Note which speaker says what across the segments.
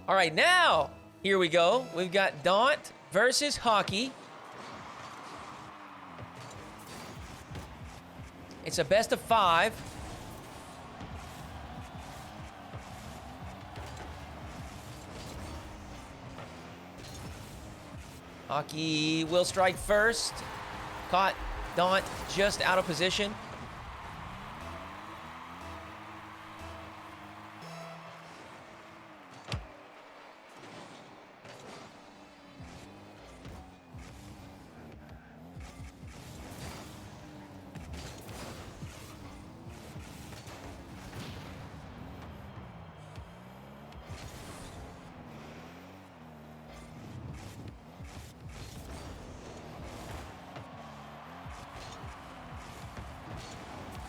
Speaker 1: All right, now, here we go. We've got Daunt versus Hocke. It's a best of 5. Hocke will strike first. Caught Daunt just out of position.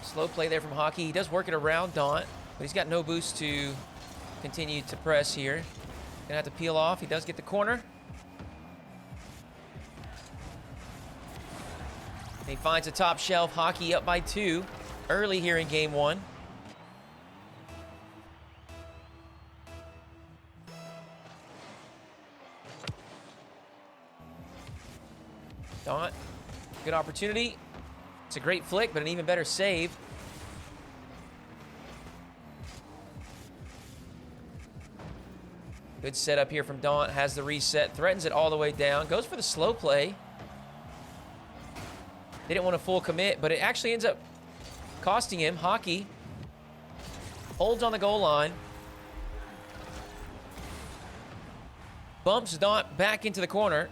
Speaker 1: Slow play there from Hocke. He does work it around Daunt, but he's got no boost to continue to press here. Gonna have to peel off. He does get the corner. And he finds the top shelf. Hocke up by 2 early here in game 1. Daunt, good opportunity. It's a great flick, but an even better save. Good setup here from Daunt. Has the reset. Threatens it all the way down. Goes for the slow play. Didn't want a full commit, but it actually ends up costing him. Hocke holds on the goal line. Bumps Daunt back into the corner.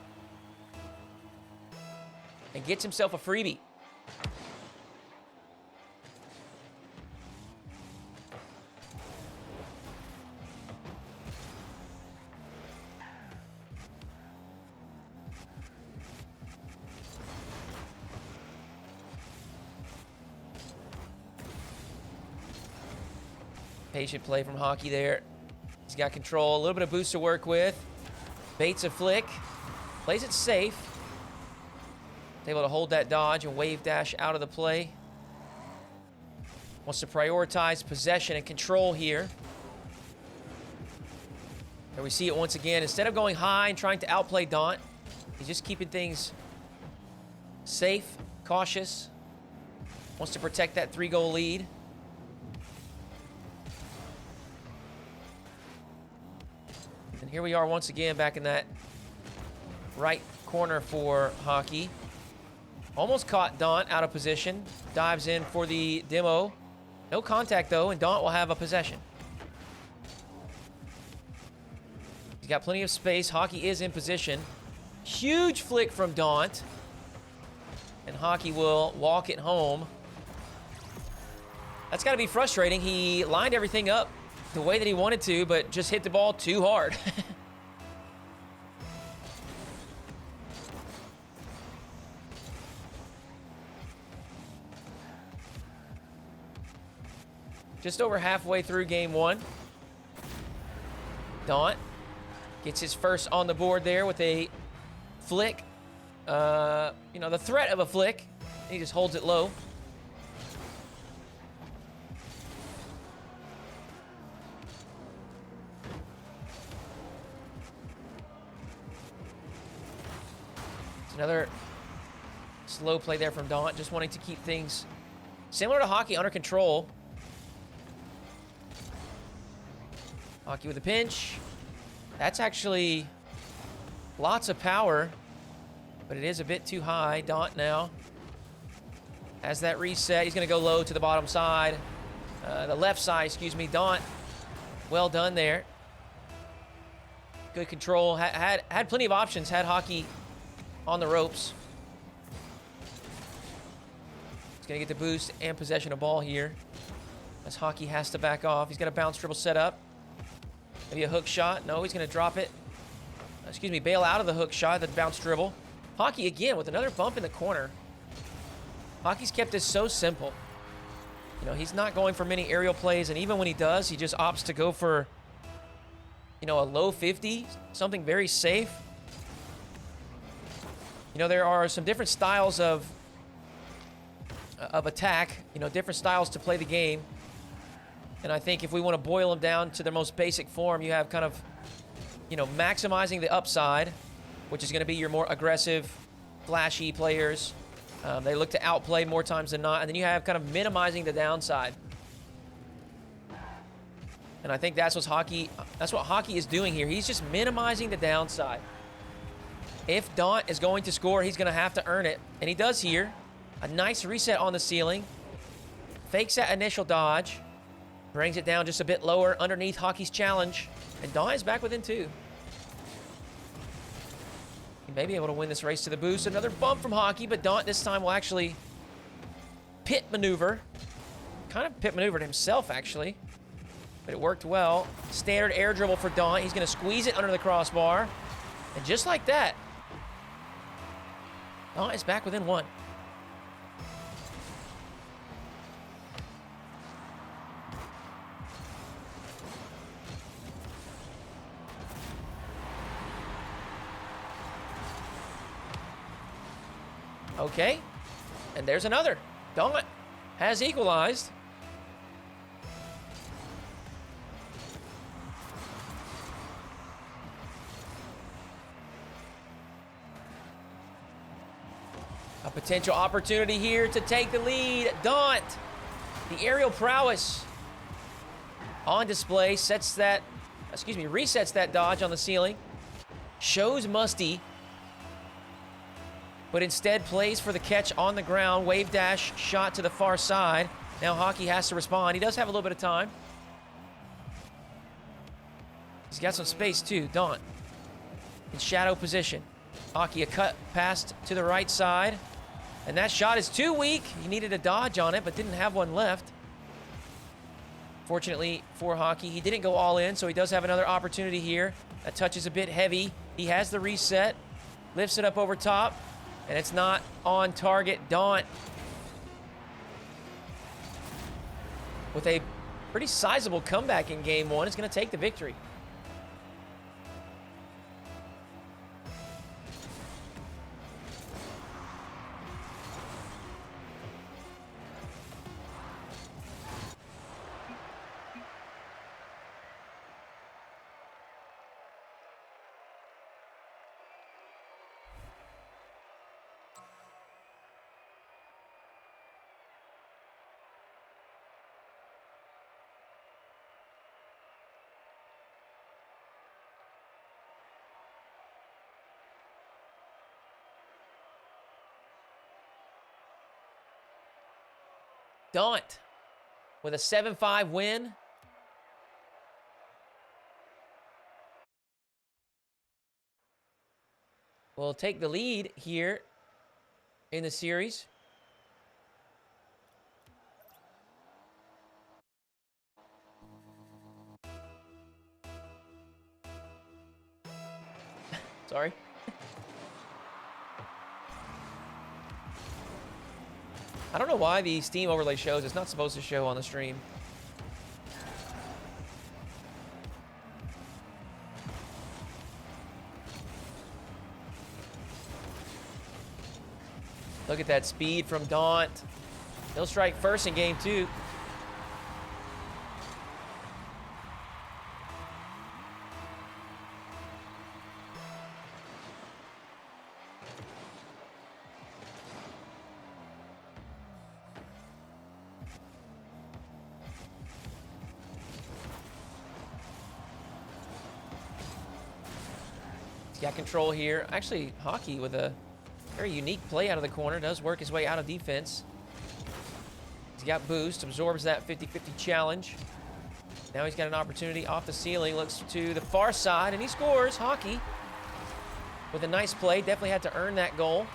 Speaker 1: And gets himself a freebie. Patient play from Hocke there. He's got control, a little bit of boost to work with. Baits a flick, plays it safe. Able to hold that dodge and wave dash out of the play. Wants to prioritize possession and control here. And we see it once again. Instead of going high and trying to outplay Daunt, he's just keeping things safe, cautious. Wants to protect that 3-goal lead. And here we are once again back in that right corner for Hocke. Almost caught Daunt out of position. Dives in for the demo. No contact, though, and Daunt will have a possession. He's got plenty of space. Hocke is in position. Huge flick from Daunt. And Hocke will walk it home. That's got to be frustrating. He lined everything up the way that he wanted to, but just hit the ball too hard. Just over halfway through game 1. Daunt gets his first on the board there with a flick. You know, the threat of a flick. He just holds it low. It's another slow play there from Daunt, just wanting to keep things similar to Hocke, under control. Hocke with a pinch. That's actually lots of power, but it is a bit too high. Daunt now has that reset. He's going to go low to the bottom side. The left side, excuse me. Daunt, well done there. Good control. Had plenty of options. Had Hocke on the ropes. He's going to get the boost and possession of ball here, as Hocke has to back off. He's got a bounce dribble set up. Maybe a hook shot. No, he's going to drop it. Excuse me, bail out of the hook shot, the bounce dribble. Hocke again with another bump in the corner. Hocke's kept this so simple. You know, he's not going for many aerial plays, and even when he does, he just opts to go for, you know, a low 50, something very safe. You know, there are some different styles of attack, you know, different styles to play the game. And I think if we want to boil them down to their most basic form, you have kind of maximizing the upside, which is going to be your more aggressive, flashy players. They look to outplay more times than not. And then you have kind of minimizing the downside. And I think that's what Hocke is doing here. He's just minimizing the downside. If Daunt is going to score, he's going to have to earn it. And he does here. A nice reset on the ceiling. Fakes that initial dodge. Brings it down just a bit lower underneath Hocke's challenge. And Daunt is back within 2. He may be able to win this race to the boost. Another bump from Hocke, but Daunt this time will actually pit maneuver. Kind of pit maneuvered himself, actually. But it worked well. Standard air dribble for Daunt. He's going to squeeze it under the crossbar. And just like that, Daunt is back within 1. Okay. And there's another. Daunt has equalized. A potential opportunity here to take the lead. Daunt, the aerial prowess on display, resets that dodge on the ceiling. Shows Musty, but instead plays for the catch on the ground. Wave dash shot to the far side. Now Hocke has to respond. He does have a little bit of time. He's got some space too, Daunt. In shadow position. Hocke a cut past to the right side. And that shot is too weak. He needed a dodge on it, but didn't have one left. Fortunately for Hocke, he didn't go all in, so he does have another opportunity here. That touch is a bit heavy. He has the reset. Lifts it up over top. And it's not on target. Daunt with a pretty sizable comeback in game 1 is going to take the victory. Daunt with a 7-5 win. Will take the lead here in the series. Sorry. I don't know why the Steam overlay shows. It's not supposed to show on the stream. Look at that speed from Daunt. He'll strike first in game 2. He's got control here. Actually, Hocke with a very unique play out of the corner. Does work his way out of defense. He's got boost. Absorbs that 50-50 challenge. Now he's got an opportunity off the ceiling. Looks to the far side, and he scores. Hocke with a nice play. Definitely had to earn that goal.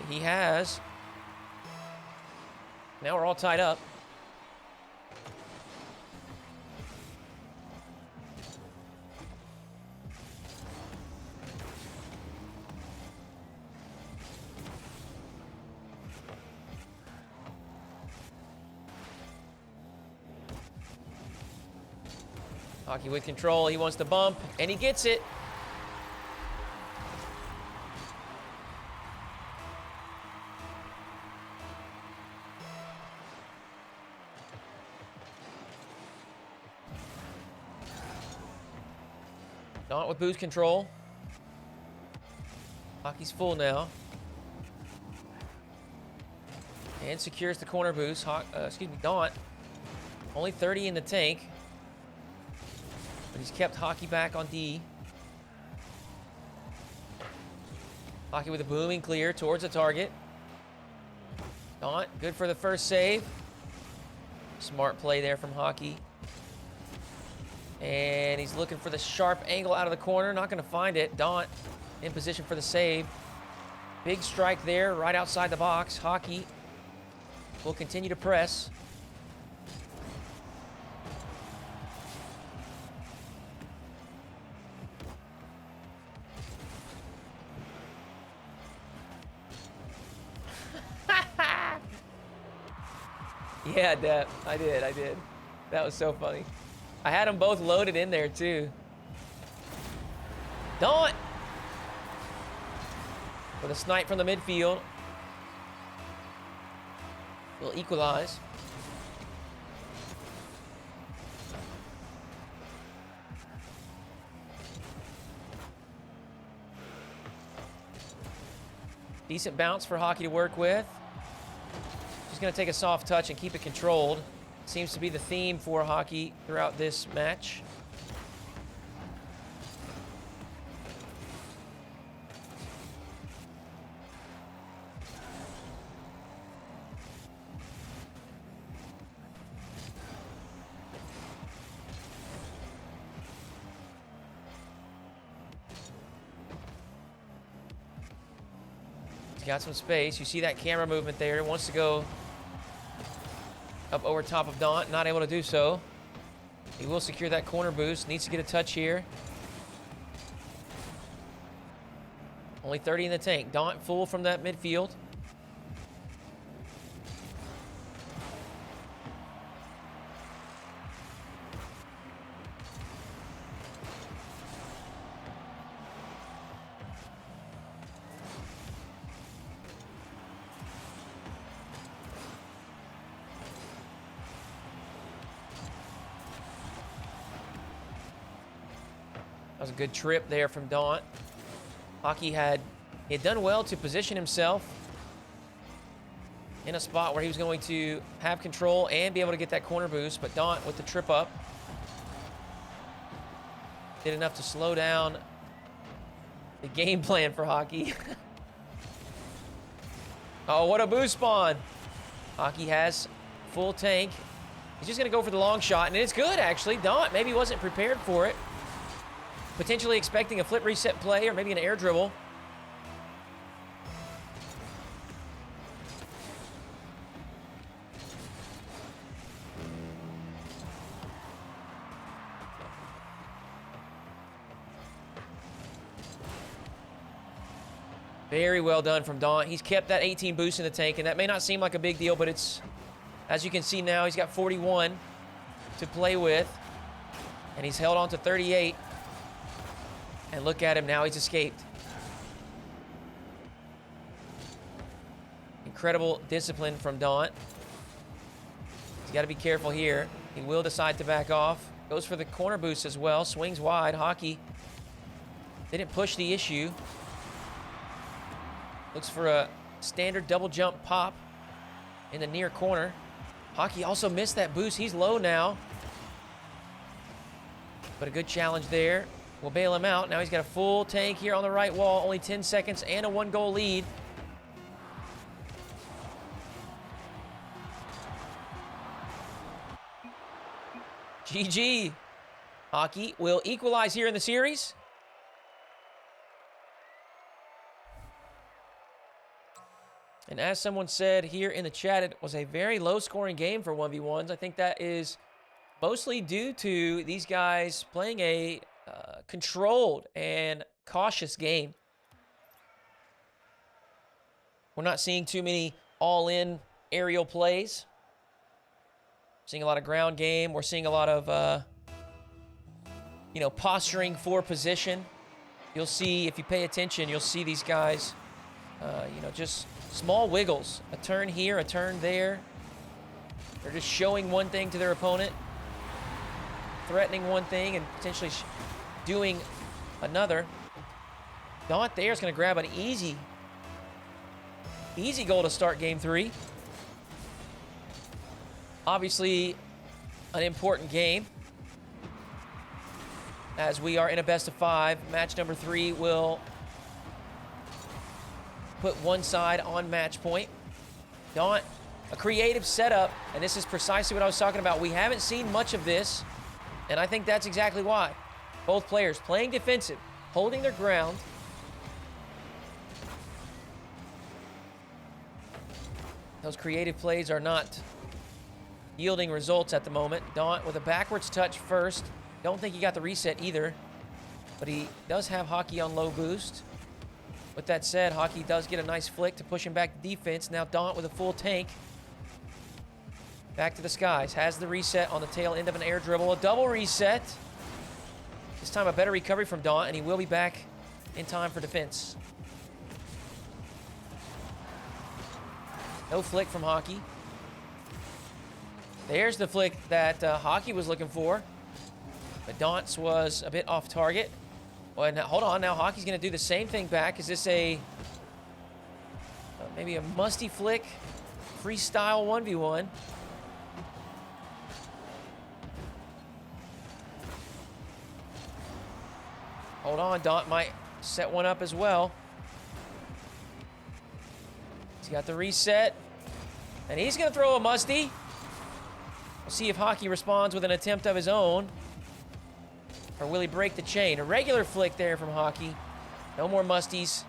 Speaker 1: He has. Now we're all tied up. Hocke with control. He wants to bump, and he gets it. Daunt with boost control. Hocke's full now. And secures the corner boost. Daunt. Only 30 in the tank. But he's kept Hocke back on D. Hocke with a booming clear towards the target. Daunt, good for the first save. Smart play there from Hocke. And he's looking for the sharp angle out of the corner. Not going to find it. Daunt in position for the save. Big strike there right outside the box. Hocke will continue to press. Yeah, Dep. I did. That was so funny. I had them both loaded in there, too. Daunt! With a snipe from the midfield. Will equalize. Decent bounce for Hocke to work with. Just going to take a soft touch and keep it controlled. Seems to be the theme for Hocke throughout this match. He's got some space. You see that camera movement there. Wants to go up over top of Daunt, not able to do so. He will secure that corner boost. Needs to get a touch here. Only 30 in the tank. Daunt full from that midfield. That was a good trip there from Daunt. Hocke had done well to position himself in a spot where he was going to have control and be able to get that corner boost, but Daunt with the trip up did enough to slow down the game plan for Hocke. Oh, what a boost spawn. Hocke has full tank. He's just going to go for the long shot, and it's good, actually. Daunt maybe wasn't prepared for it. Potentially expecting a flip reset play or maybe an air dribble. Very well done from Daunt. He's kept that 18 boost in the tank, and that may not seem like a big deal, but it's, as you can see now, he's got 41 to play with, and he's held on to 38. And look at him now, he's escaped. Incredible discipline from Daunt. He's got to be careful here. He will decide to back off. Goes for the corner boost as well. Swings wide. Hocke didn't push the issue. Looks for a standard double jump pop in the near corner. Hocke also missed that boost. He's low now. But a good challenge there. We'll bail him out. Now he's got a full tank here on the right wall. Only 10 seconds and a 1-goal lead. GG. Hocke will equalize here in the series. And as someone said here in the chat, it was a very low-scoring game for 1v1s. I think that is mostly due to these guys playing a controlled and cautious game. We're not seeing too many all-in aerial plays. Seeing a lot of ground game. We're seeing a lot of, posturing for position. You'll see, if you pay attention, you'll see these guys, just small wiggles. A turn here, a turn there. They're just showing one thing to their opponent, threatening one thing, and potentially doing another. Daunt there is going to grab an easy goal to start game 3. Obviously, an important game, as we are in a best of 5. Match number 3 will put one side on match point. Daunt, a creative setup, and this is precisely what I was talking about. We haven't seen much of this, and I think that's exactly why. Both players playing defensive, holding their ground. Those creative plays are not yielding results at the moment. Daunt with a backwards touch first. Don't think he got the reset either, but he does have Hocke on low boost. With that said, Hocke does get a nice flick to push him back to defense. Now Daunt with a full tank. Back to the skies. Has the reset on the tail end of an air dribble. A double reset. This time a better recovery from Daunt, and he will be back in time for defense. No flick from Hocke. There's the flick that Hocke was looking for. But Daunt's was a bit off target. Well, and hold on, now Hocke's going to do the same thing back. Is this a maybe a musty flick? Freestyle 1v1. Hold on, Daunt might set one up as well. He's got the reset. And he's going to throw a musty. We'll see if Hocke responds with an attempt of his own. Or will he break the chain? A regular flick there from Hocke. No more musties.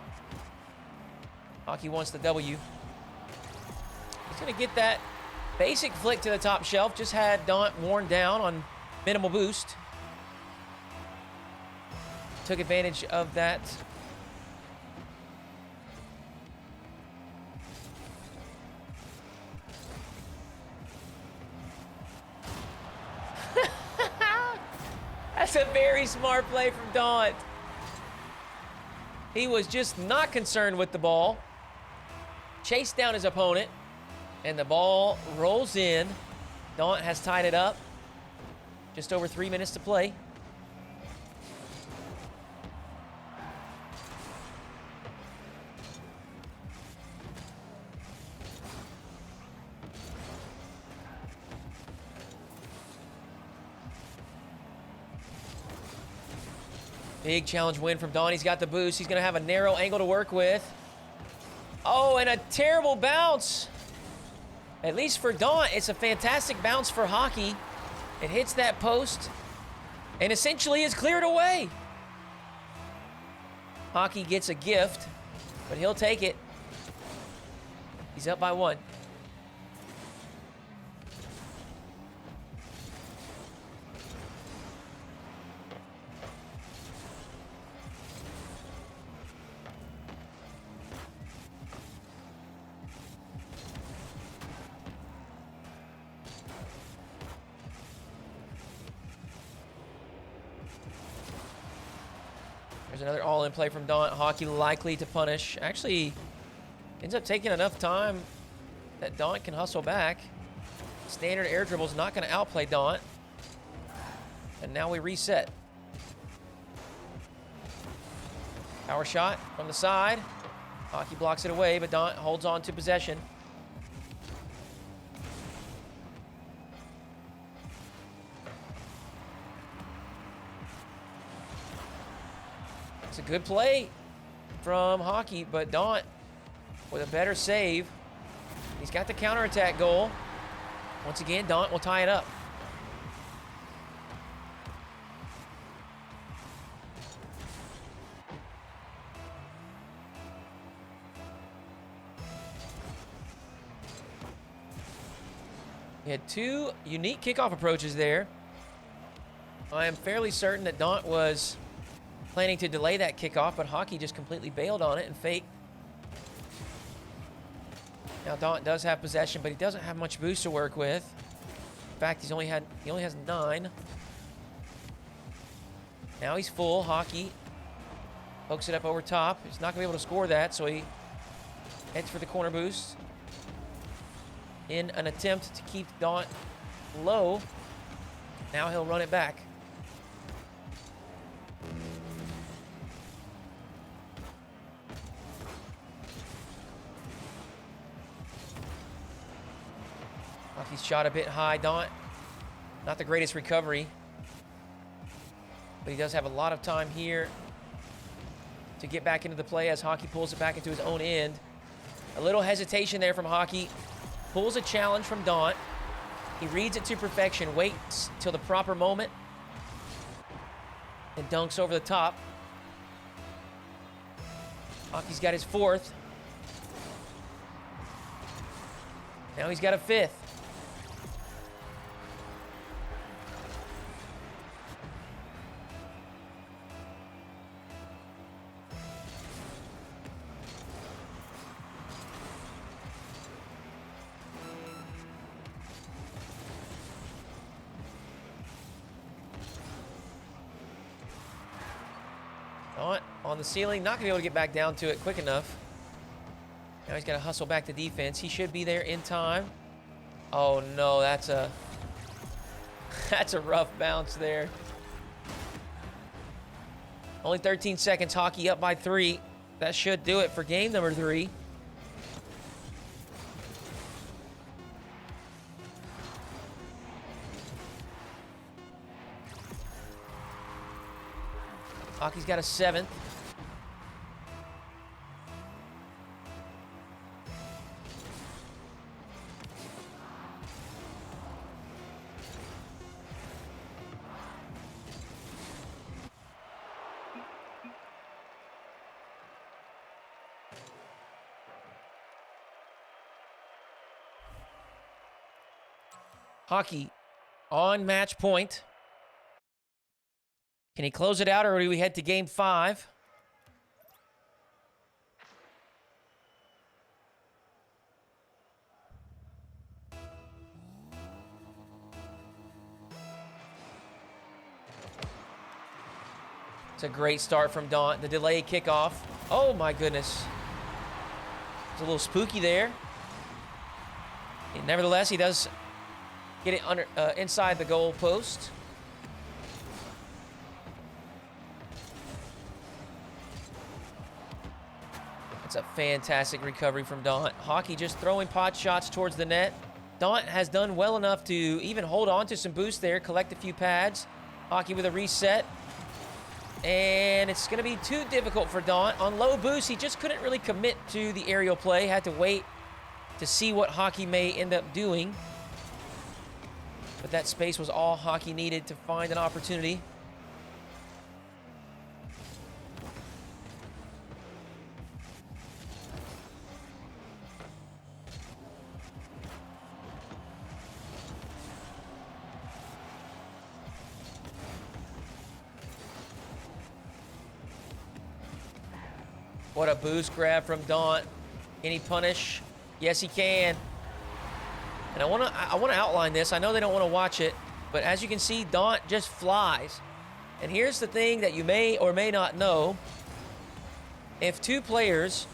Speaker 1: Hocke wants the W. He's going to get that basic flick to the top shelf. Just had Daunt worn down on minimal boost. Took advantage of that. That's a very smart play from Daunt. He was just not concerned with the ball. Chased down his opponent, and the ball rolls in. Daunt has tied it up. Just over 3 minutes to play. Big challenge win from Daunt. He's got the boost. He's going to have a narrow angle to work with. Oh, and a terrible bounce. At least for Daunt, it's a fantastic bounce for Hocke. It hits that post and essentially is cleared away. Hocke gets a gift, but he'll take it. He's up by 1. There's another all-in play from Daunt. Hocke likely to punish. Actually, ends up taking enough time that Daunt can hustle back. Standard air dribble is not going to outplay Daunt. And now we reset. Power shot from the side. Hocke blocks it away, but Daunt holds on to possession. It's a good play from Hocke, but Daunt with a better save. He's got the counterattack goal. Once again, Daunt will tie it up. He had 2 unique kickoff approaches there. I am fairly certain that Daunt was planning to delay that kickoff, but Hocke just completely bailed on it and faked. Now Daunt does have possession, but he doesn't have much boost to work with. In fact, he only has 9. Now he's full. Hocke pokes it up over top. He's not gonna be able to score that, so he heads for the corner boost in an attempt to keep Daunt low. Now he'll run it back. Hocke's shot a bit high. Daunt, not the greatest recovery. But he does have a lot of time here to get back into the play as Hocke pulls it back into his own end. A little hesitation there from Hocke. Pulls a challenge from Daunt. He reads it to perfection, waits till the proper moment, and dunks over the top. Hocke's got his 4th. Now he's got a 5th. Daunt on the ceiling, not gonna be able to get back down to it quick enough. Now he's got to hustle back to defense. He should be there in time. Oh no, that's a rough bounce there. Only 13 seconds. Hocke up by 3. That should do it for game number 3. Hocke's got a 7th. Hocke on match point. Can he close it out, or do we head to game 5? It's a great start from Daunt. The delayed kickoff. Oh my goodness. It's a little spooky there. Nevertheless, he does get it under inside the goal post. It's a fantastic recovery from Daunt. Hocke just throwing pot shots towards the net. Daunt has done well enough to even hold on to some boost there, collect a few pads. Hocke with a reset. And it's going to be too difficult for Daunt. On low boost, he just couldn't really commit to the aerial play. Had to wait to see what Hocke may end up doing. But that space was all Hocke needed to find an opportunity. What a boost grab from Daunt. Can he punish? Yes, he can. And I want to outline this. I know they don't want to watch it, but as you can see, Daunt just flies. And here's the thing that you may or may not know. If 2 players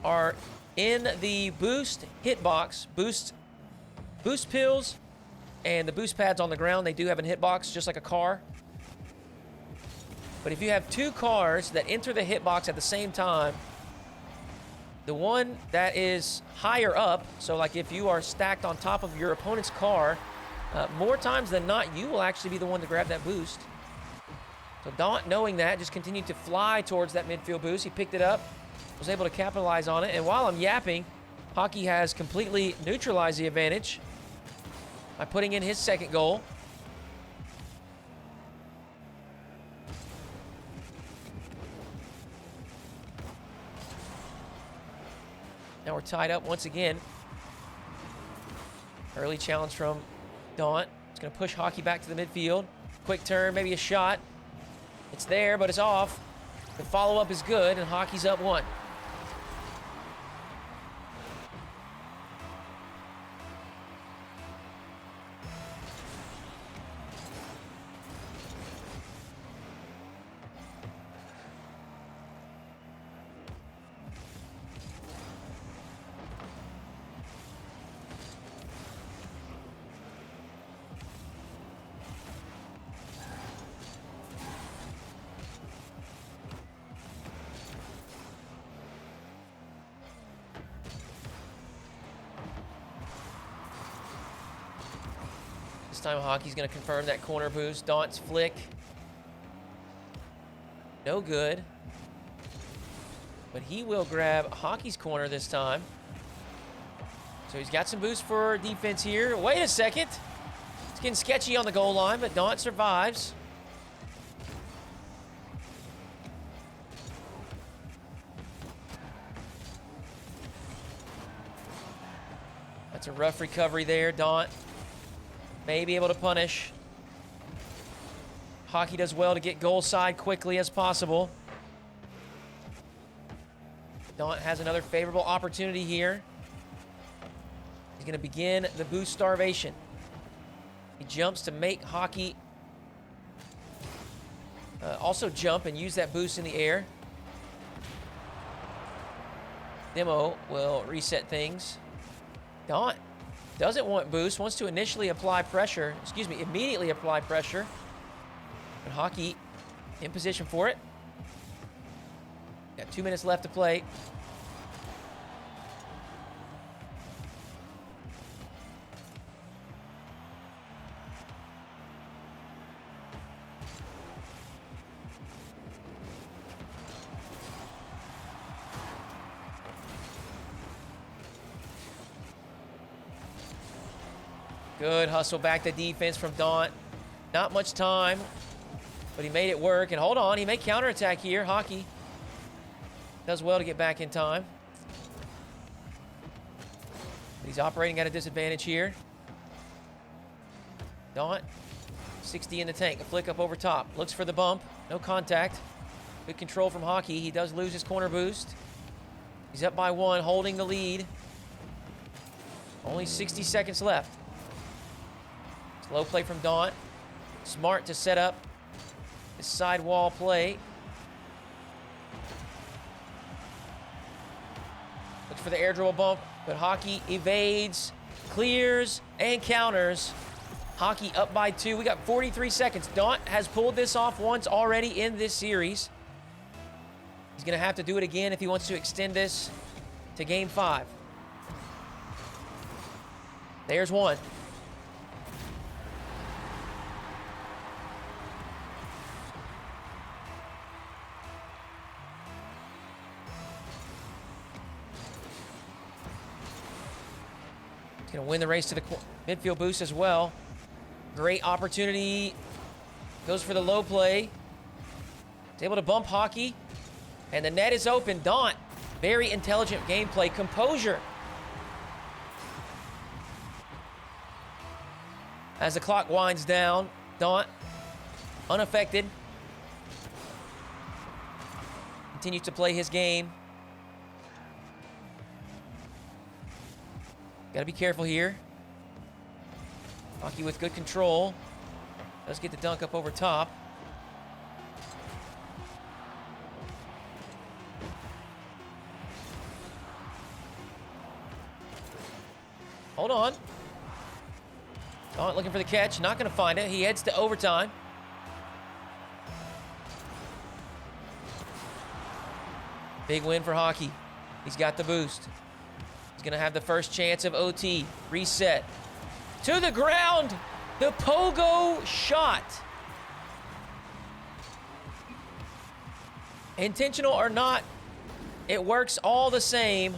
Speaker 1: are in the boost hitbox, boost pills, and the boost pads on the ground, they do have a hitbox, just like a car. But if you have 2 cars that enter the hitbox at the same time, the one that is higher up, so like if you are stacked on top of your opponent's car, more times than not, you will actually be the one to grab that boost. So Daunt, knowing that, just continued to fly towards that midfield boost. He picked it up, was able to capitalize on it. And while I'm yapping, Hocke has completely neutralized the advantage by putting in his 2nd goal. Now we're tied up once again. Early challenge from Daunt. It's going to push Hocke back to the midfield. Quick turn, maybe a shot. It's there, but it's off. The follow-up is good, and Hocke's up 1. time, Hocke's going to confirm that corner boost. Daunt's flick. No good. But he will grab Hocke's corner this time. So he's got some boost for defense here. Wait a second. It's getting sketchy on the goal line, but Daunt survives. That's a rough recovery there. Daunt may be able to punish. Hocke does well to get goal side quickly as possible. Daunt has another favorable opportunity here. He's going to begin the boost starvation. He jumps to make Hocke also jump and use that boost in the air. Demo will reset things. Daunt doesn't want boost, wants to immediately apply pressure. And Hocke in position for it. Got 2 minutes left to play. Good hustle back to defense from Daunt. Not much time, but he made it work. And hold on, he may counterattack here. Hocke does well to get back in time. But he's operating at a disadvantage here. Daunt, 60 in the tank. A flick up over top. Looks for the bump. No contact. Good control from Hocke. He does lose his corner boost. He's up by 1, holding the lead. Only 60 seconds left. Low play from Daunt. Smart to set up his sidewall play. Looks for the air dribble bump, but Hocke evades, clears, and counters. Hocke up by 2. We got 43 seconds. Daunt has pulled this off once already in this series. He's going to have to do it again if he wants to extend this to Game 5. There's one. Going to win the race to the midfield boost as well. Great opportunity. Goes for the low play. He's able to bump Hocke. And the net is open. Daunt, very intelligent gameplay. Composure. As the clock winds down, Daunt, unaffected. Continues to play his game. Got to be careful here. Hocke with good control. Does get the dunk up over top. Hold on. Daunt looking for the catch. Not going to find it. He heads to overtime. Big win for Hocke. He's got the boost. He's going to have the first chance of OT. Reset. To the ground. The pogo shot. Intentional or not, it works all the same.